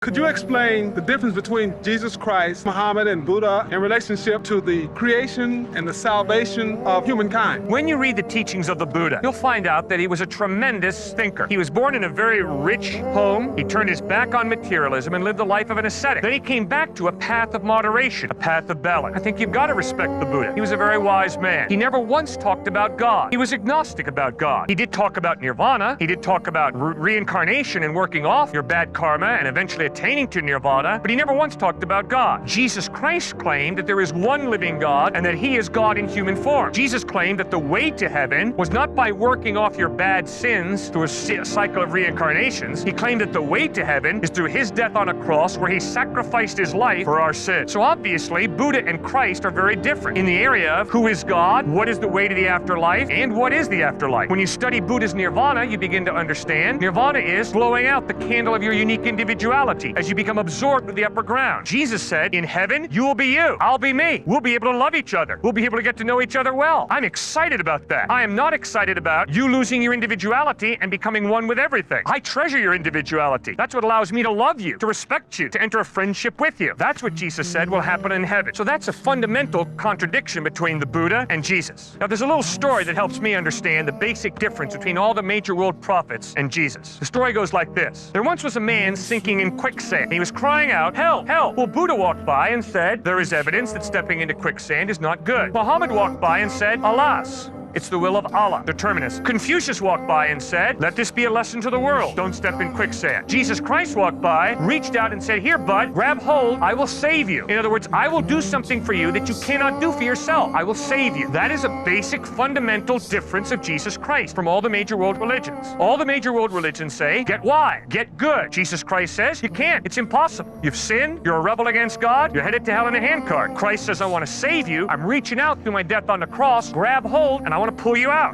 Could you explain the difference between Jesus Christ, Muhammad, and Buddha in relationship to the creation and the salvation of humankind? When you read the teachings of the Buddha, you'll find out that he was a tremendous thinker. He was born in a very rich home. He turned his back on materialism and lived the life of an ascetic. Then he came back to a path of moderation, a path of balance. I think you've got to respect the Buddha. He was a very wise man. He never once talked about God. He was agnostic about God. He did talk about nirvana. He did talk about reincarnation and working off your bad karma and eventually attaining to nirvana, but he never once talked about God. Jesus Christ claimed that there is one living God and that he is God in human form. Jesus claimed that the way to heaven was not by working off your bad sins through a cycle of reincarnations. He claimed that the way to heaven is through his death on a cross where he sacrificed his life for our sins. So obviously, Buddha and Christ are very different in the area of who is God, what is the way to the afterlife, and what is the afterlife. When you study Buddha's nirvana, you begin to understand nirvana is blowing out the candle of your unique individuality as you become absorbed with the upper ground. Jesus said, in heaven, you will be you, I'll be me. We'll be able to love each other. We'll be able to get to know each other well. I'm excited about that. I am not excited about you losing your individuality and becoming one with everything. I treasure your individuality. That's what allows me to love you, to respect you, to enter a friendship with you. That's what Jesus said will happen in heaven. So that's a fundamental contradiction between the Buddha and Jesus. Now there's a little story that helps me understand the basic difference between all the major world prophets and Jesus. The story goes like this. There once was a man sinking in quicksand. He was crying out, help, help. Well, Buddha walked by and said, there is evidence that stepping into quicksand is not good. Muhammad walked by and said, alas, it's the will of Allah, the terminus. Confucius walked by and said, let this be a lesson to the world. Don't step in quicksand. Jesus Christ walked by, reached out and said, here, bud, grab hold. I will save you. In other words, I will do something for you that you cannot do for yourself. I will save you. That is a basic fundamental difference of Jesus Christ from all the major world religions. All the major world religions say, get wise, get good. Jesus Christ says, you can't. It's impossible. You've sinned. You're a rebel against God. You're headed to hell in a handcart. Christ says, I want to save you. I'm reaching out through my death on the cross. Grab hold and I want to pull you out.